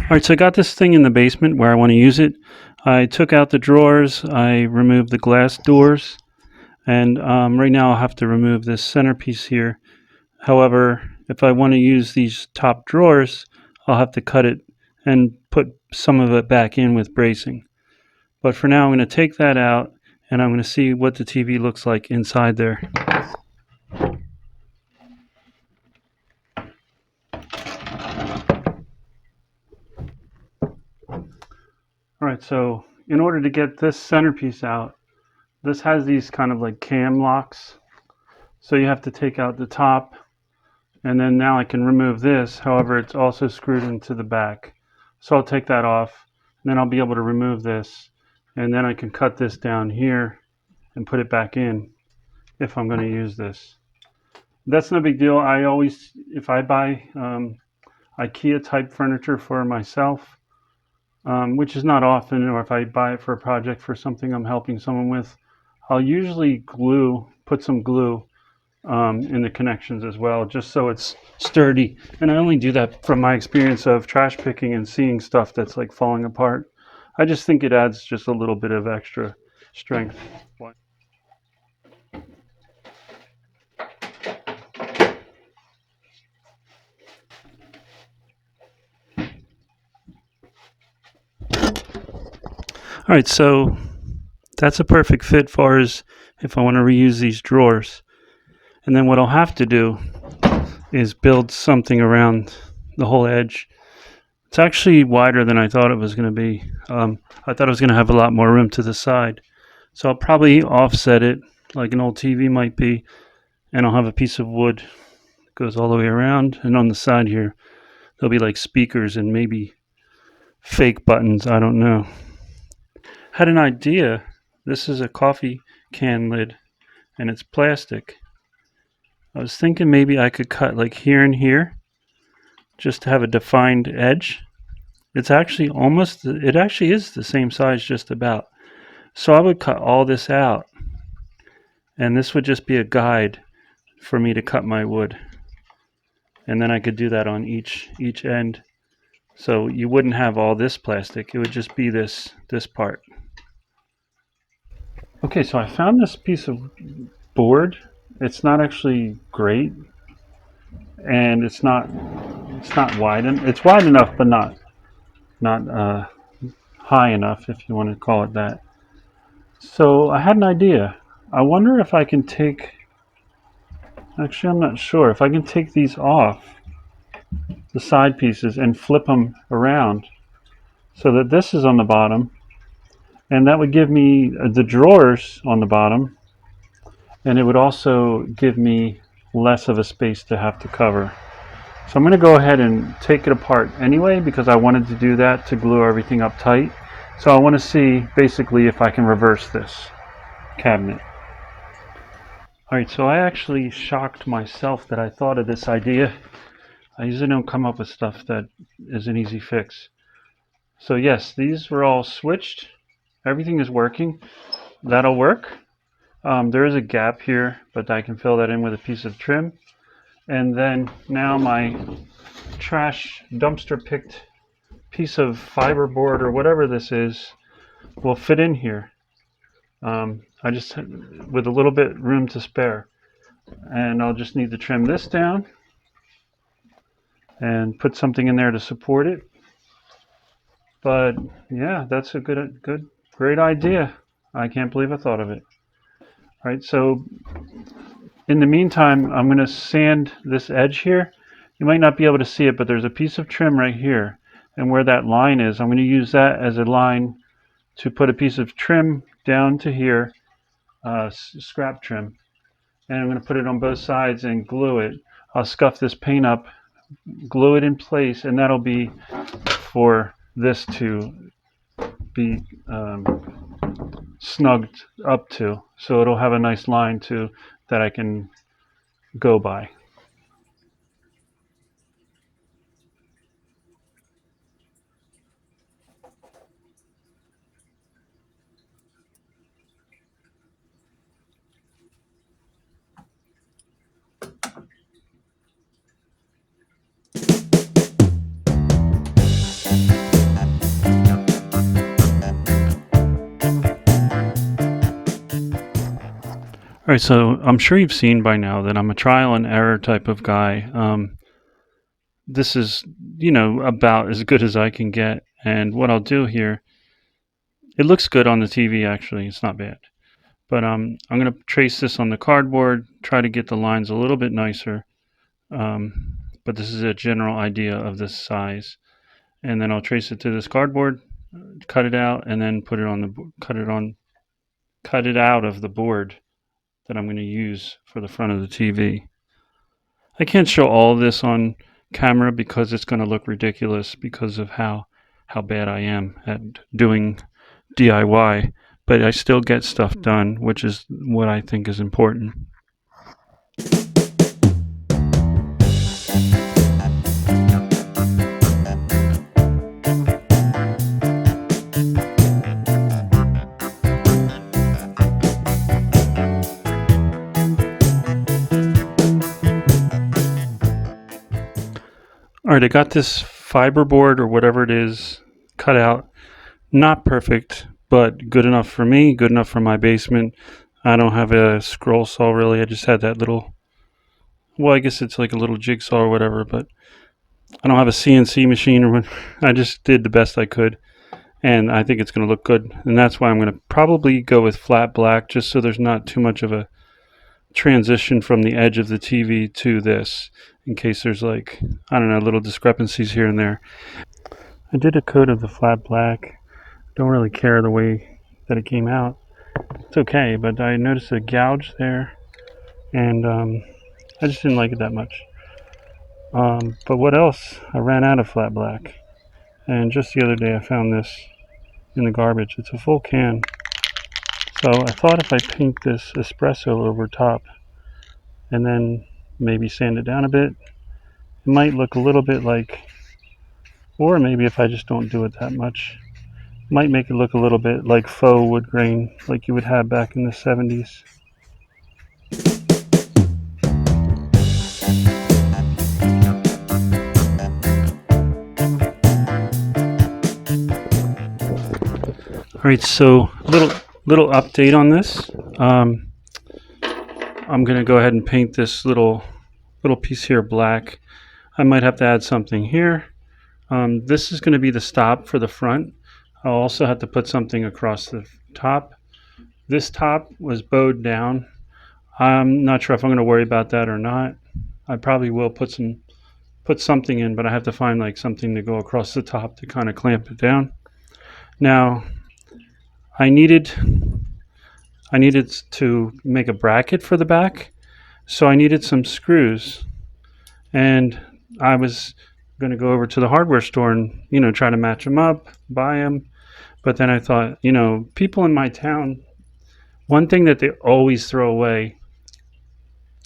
Alright, so I got this thing in the basement where I want to use it. I took out the drawers, I removed the glass doors, and right now I'll have to remove this centerpiece here. However, if I want to use these top drawers, I'll have to cut it and put some of it back in with bracing. But for now, I'm going to take that out, and I'm going to see what the TV looks like inside there. Alright, so in order to get this centerpiece out, this has these kind of like cam locks. So you have to take out the top, and then now I can remove this. However, it's also screwed into the back. So I'll take that off, and then I'll be able to remove this, and then I can cut this down here and put it back in if I'm going to use this. That's no big deal. I always, if I buy Ikea type furniture for myself, which is not often, or if I buy it for a project for something I'm helping someone with, I'll usually put some glue in the connections as well, just so it's sturdy. And I only do that from my experience of trash picking and seeing stuff that's like falling apart. I just think it adds just a little bit of extra strength. All right, so that's a perfect fit far as if I want to reuse these drawers. And then what I'll have to do is build something around the whole edge. It's actually wider than I thought it was going to be. I thought it was going to have a lot more room to the side. So I'll probably offset it like an old TV might be, and I'll have a piece of wood that goes all the way around. And on the side here, there'll be like speakers and maybe fake buttons. I don't know. Had an idea. This is a coffee can lid, and it's plastic. I was thinking maybe I could cut like here and here just to have a defined edge. It actually is the same size just about. So I would cut all this out, and this would just be a guide for me to cut my wood. And then I could do that on each end. So you wouldn't have all this plastic, it would just be this part. Okay, so I found this piece of board. It's not actually great, and it's not wide. It's wide enough, but not high enough, if you want to call it that. So I had an idea. I wonder if I can take. Actually, I'm not sure if I can take these off the side pieces and flip them around so that this is on the bottom, and that would give me the drawers on the bottom, and it would also give me less of a space to have to cover. So I'm going to go ahead and take it apart anyway, because I wanted to do that to glue everything up tight. So I want to see basically if I can reverse this cabinet. Alright, so I actually shocked myself that I thought of this idea. I usually don't come up with stuff that is an easy fix. So yes, these were all switched. Everything is working. That'll work. There is a gap here, but I can fill that in with a piece of trim. And then now my trash dumpster picked piece of fiberboard or whatever this is will fit in here. I just, with a little bit room to spare. And I'll just need to trim this down and put something in there to support it. But yeah, that's a great idea. I can't believe I thought of it. All right, so in the meantime, I'm going to sand this edge here. You might not be able to see it, but there's a piece of trim right here. And where that line is, I'm going to use that as a line to put a piece of trim down to here, scrap trim. And I'm going to put it on both sides and glue it. I'll scuff this paint up, glue it in place, and that'll be for this to be snugged up to. So it'll have a nice line too that I can go by. All right, so I'm sure you've seen by now that I'm a trial and error type of guy. This is, about as good as I can get. And what I'll do here, it looks good on the TV, actually. It's not bad. But I'm going to trace this on the cardboard, try to get the lines a little bit nicer. But this is a general idea of this size. And then I'll trace it to this cardboard, cut it out, and then put it on the cut it out of the board that I'm going to use for the front of the TV. I can't show all of this on camera because it's going to look ridiculous because of how bad I am at doing DIY, but I still get stuff done, which is what I think is important. All right, I got this fiberboard or whatever it is cut out. Not perfect, but good enough for me, good enough for my basement. I don't have a scroll saw really. I just had that little, well, I guess it's like a little jigsaw or whatever, but I don't have a CNC machine or what. I just did the best I could, and I think it's going to look good. And that's why I'm going to probably go with flat black, just so there's not too much of a transition from the edge of the TV to this, in case there's like, I don't know, little discrepancies here and there. I did a coat of the flat black. Don't really care the way that it came out. It's okay, but I noticed a gouge there, and I just didn't like it that much. But what else? I ran out of flat black, and just the other day I found this in the garbage. It's a full can. So I thought if I paint this espresso over top and then maybe sand it down a bit, it might look a little bit like, or maybe if I just don't do it that much, it might make it look a little bit like faux wood grain like you would have back in the 70s. All right, so little update on this. I'm gonna go ahead and paint this little piece here black. I might have to add something here. This is going to be the stop for the front. I'll also have to put something across the top. This top was bowed down. I'm not sure if I'm going to worry about that or not. I probably will put something in, but I have to find like something to go across the top to kind of clamp it down. Now, I needed to make a bracket for the back, so I needed some screws, and I was going to go over to the hardware store and try to match them up, buy them. But then I thought, people in my town, one thing that they always throw away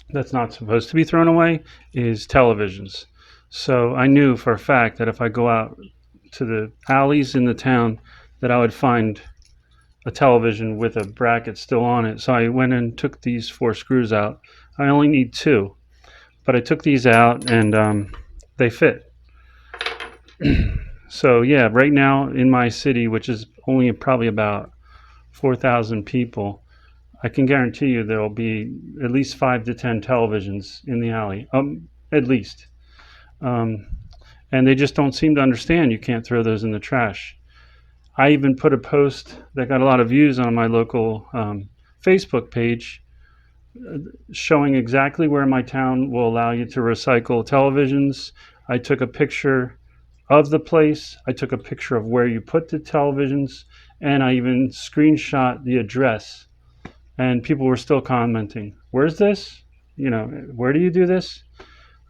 that's not supposed to be thrown away is televisions. So I knew for a fact that if I go out to the alleys in the town that I would find a television with a bracket still on it. So I went and took these 4 screws out. I only need 2, but I took these out and they fit. So yeah, right now in my city, which is only probably about 4,000 people, I can guarantee you there will be at least 5 to 10 televisions in the alley, at least. And they just don't seem to understand you can't throw those in the trash. I even put a post that got a lot of views on my local Facebook page showing exactly where my town will allow you to recycle televisions. I took a picture of the place. I took a picture of where you put the televisions, and I even screenshot the address. And people were still commenting, "Where's this? Where do you do this?"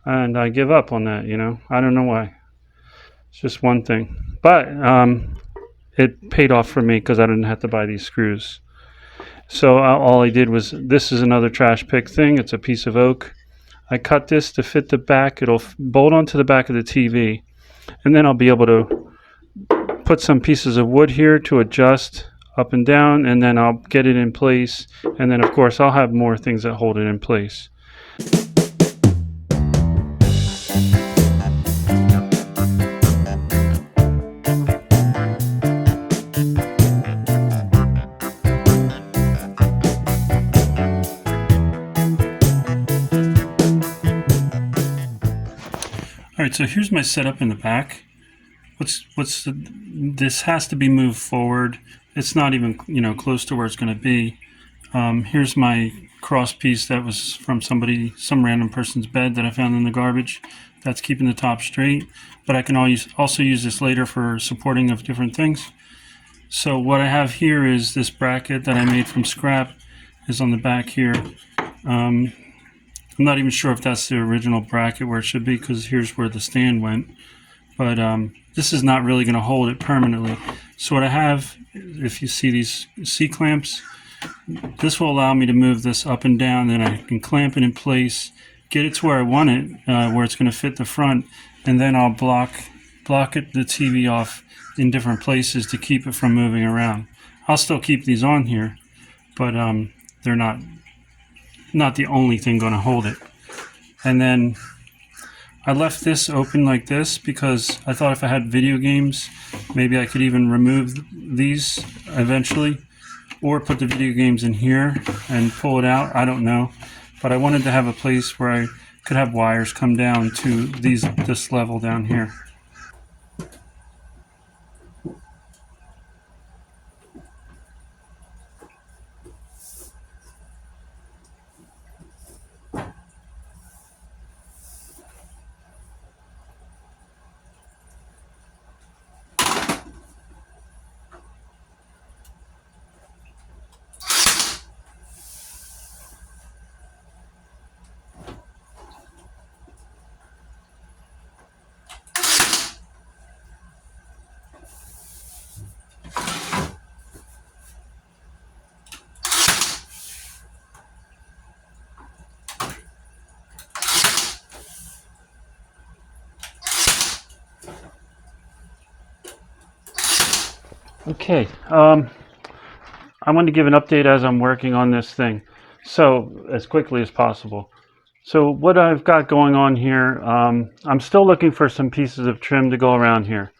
And I give up on that. I don't know why. It's just one thing, but it paid off for me because I didn't have to buy these screws. So all I did was, this is another trash pick thing. It's a piece of oak. I cut this to fit the back. It'll bolt onto the back of the TV. And then I'll be able to put some pieces of wood here to adjust up and down. And then I'll get it in place. And then, of course, I'll have more things that hold it in place. Alright, so here's my setup in the back. This has to be moved forward. It's not even, close to where it's going to be. Here's my cross piece that was from some random person's bed that I found in the garbage. That's keeping the top straight, but I can also use this later for supporting of different things. So what I have here is this bracket that I made from scrap is on the back here. I'm not even sure if that's the original bracket where it should be, because here's where the stand went. But this is not really going to hold it permanently. So what I have, if you see these C-clamps, this will allow me to move this up and down, then I can clamp it in place, get it to where I want it, where it's going to fit the front, and then I'll block the TV off in different places to keep it from moving around. I'll still keep these on here, but they're not the only thing going to hold it. And then I left this open like this because I thought if I had video games, maybe I could even remove these eventually, or put the video games in here and pull it out. I don't know, but I wanted to have a place where I could have wires come down to this level down here. Okay, I want to give an update as I'm working on this thing, so as quickly as possible. So what I've got going on here, I'm still looking for some pieces of trim to go around here.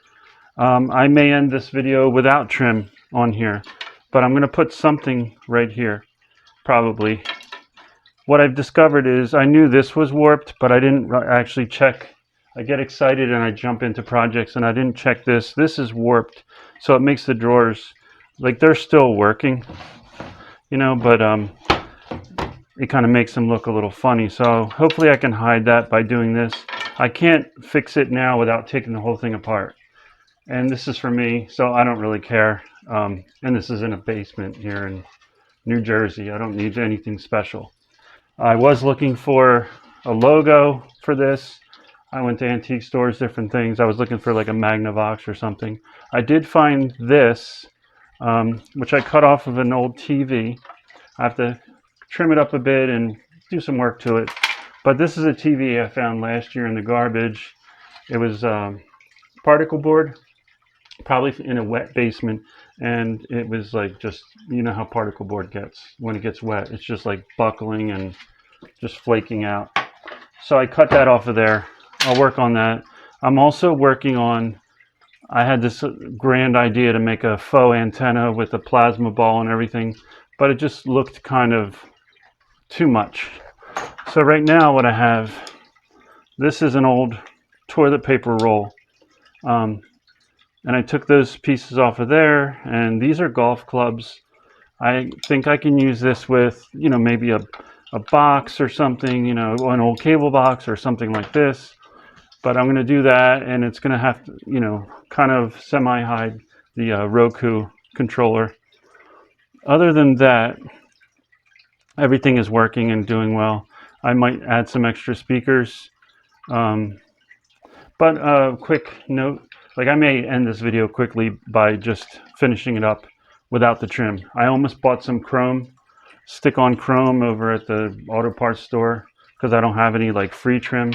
I may end this video without trim on here, but I'm going to put something right here, probably. What I've discovered is I knew this was warped, but I didn't actually check. I get excited and I jump into projects and I didn't check this. This is warped, so it makes the drawers, like, they're still working, but it kind of makes them look a little funny. So hopefully I can hide that by doing this. I can't fix it now without taking the whole thing apart. And this is for me, so I don't really care. And this is in a basement here in New Jersey. I don't need anything special. I was looking for a logo for this. I went to antique stores, different things. I was looking for like a Magnavox or something. I did find this, which I cut off of an old TV. I have to trim it up a bit and do some work to it. But this is a TV I found last year in the garbage. It was particle board, probably in a wet basement. And it was like, just, how particle board gets when it gets wet. It's just like buckling and just flaking out. So I cut that off of there. I'll work on that. I'm also working on, I had this grand idea to make a faux antenna with a plasma ball and everything, but it just looked kind of too much. So right now what I have, this is an old toilet paper roll. And I took those pieces off of there, and these are golf clubs. I think I can use this with, maybe a box or something, an old cable box or something like this. But I'm going to do that, and it's going to have to, kind of semi-hide the Roku controller. Other than that, everything is working and doing well. I might add some extra speakers. But a quick note, like, I may end this video quickly by just finishing it up without the trim. I almost bought some chrome, stick-on chrome over at the auto parts store because I don't have any like free trim.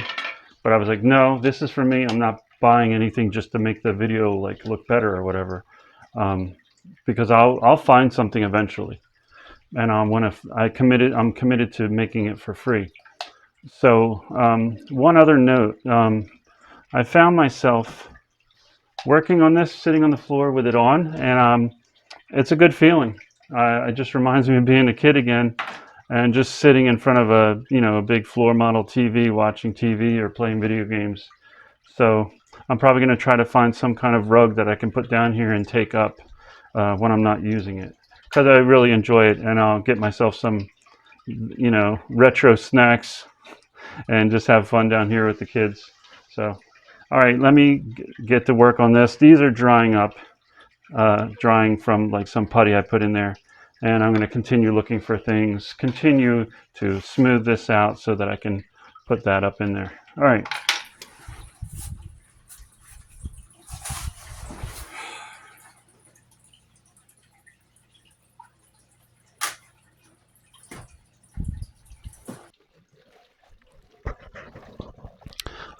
But I was like, no, this is for me. I'm not buying anything just to make the video like look better or whatever, because I'll find something eventually, and I'm committed to making it for free. So one other note, I found myself working on this, sitting on the floor with it on, and it's a good feeling. It just reminds me of being a kid again. And just sitting in front of a big floor model TV, watching TV or playing video games. So I'm probably going to try to find some kind of rug that I can put down here and take up when I'm not using it, because I really enjoy it, and I'll get myself some, retro snacks and just have fun down here with the kids. So, all right, let me get to work on this. These are drying up, drying from like some putty I put in there. And I'm going to continue looking for things, continue to smooth this out so that I can put that up in there. All right.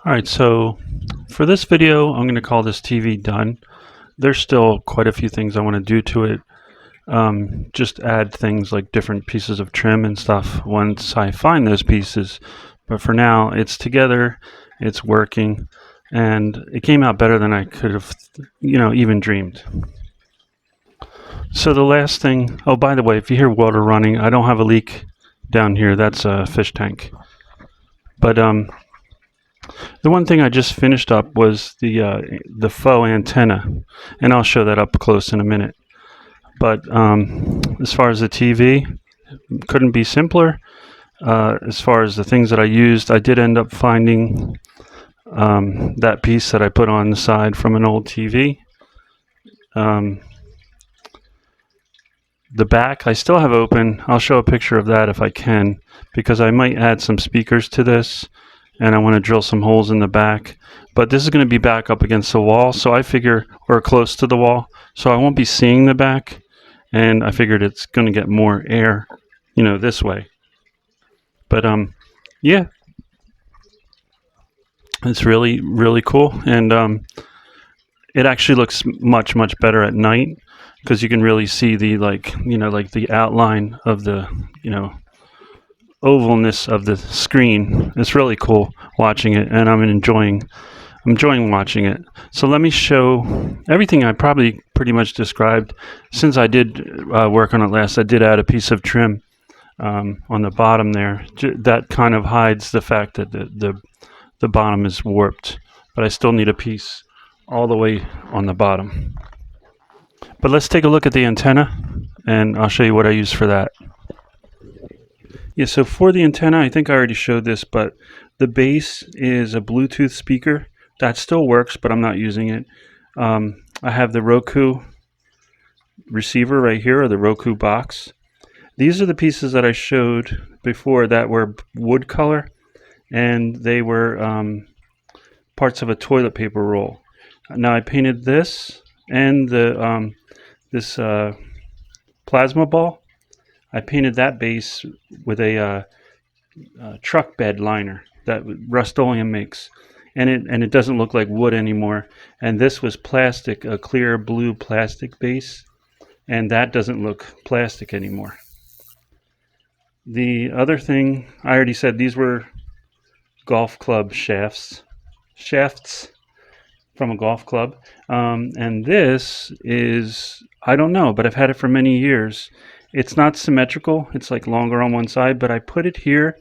All right, so for this video, I'm going to call this TV done. There's still quite a few things I want to do to it. Just add things like different pieces of trim and stuff once I find those pieces. But for now, it's together, it's working, and it came out better than I could have, even dreamed. So the last thing, oh, by the way, if you hear water running, I don't have a leak down here. That's a fish tank. But the one thing I just finished up was the faux antenna, and I'll show that up close in a minute. But as far as the TV, couldn't be simpler. As far as the things that I used, I did end up finding that piece that I put on the side from an old TV. The back I still have open. I'll show a picture of that if I can, because I might add some speakers to this, and I want to drill some holes in the back. But this is going to be back up against the wall, so I figure we're close to the wall, so I won't be seeing the back, and I figured it's going to get more air, this way. But yeah, it's really, really cool, and it actually looks much, much better at night, because you can really see the like the outline of the ovalness of the screen. It's really cool watching it, and I'm enjoying watching it. So let me show everything I probably pretty much described. Since I did work on it last, I did add a piece of trim on the bottom there. That kind of hides the fact that the bottom is warped, but I still need a piece all the way on the bottom. But let's take a look at the antenna, and I'll show you what I use for that. Yeah, so for the antenna, I think I already showed this, but the base is a Bluetooth speaker. That still works, but I'm not using it. I have the Roku receiver right here, or the Roku box. These are the pieces that I showed before that were wood color, and they were parts of a toilet paper roll. Now I painted this and this plasma ball. I painted that base with a truck bed liner that Rust-Oleum makes, and it doesn't look like wood anymore. And this was plastic, a clear blue plastic base, and that doesn't look plastic anymore. The other thing, I already said these were golf club shafts from a golf club, and this is, I don't know, but I've had it for many years. It's not symmetrical, it's like longer on one side, but I put it here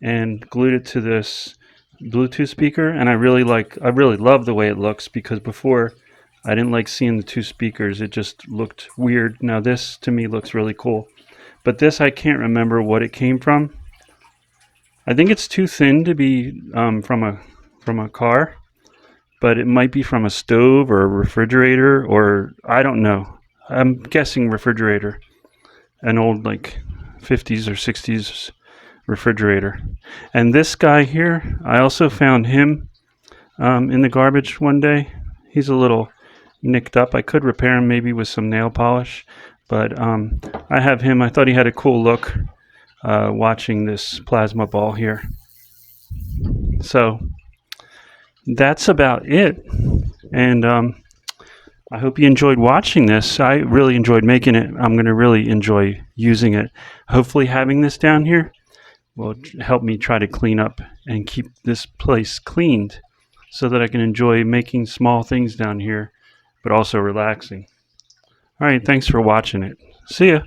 and glued it to this Bluetooth speaker, and I really love the way it looks, because before I didn't like seeing the two speakers. It just looked weird. Now this to me looks really cool, but this I can't remember what it came from. I think it's too thin to be from a car, but it might be from a stove or a refrigerator, or I don't know. I'm guessing refrigerator, an old like 50s or 60s refrigerator. And this guy here, I also found him in the garbage one day. He's a little nicked up. I could repair him maybe with some nail polish, but I have him. I thought he had a cool look watching this plasma ball here. So that's about it, and I hope you enjoyed watching this. I really enjoyed making it. I'm going to really enjoy using it. Hopefully having this down here will help me try to clean up and keep this place cleaned, so that I can enjoy making small things down here, but also relaxing. All right, thanks for watching it. See ya.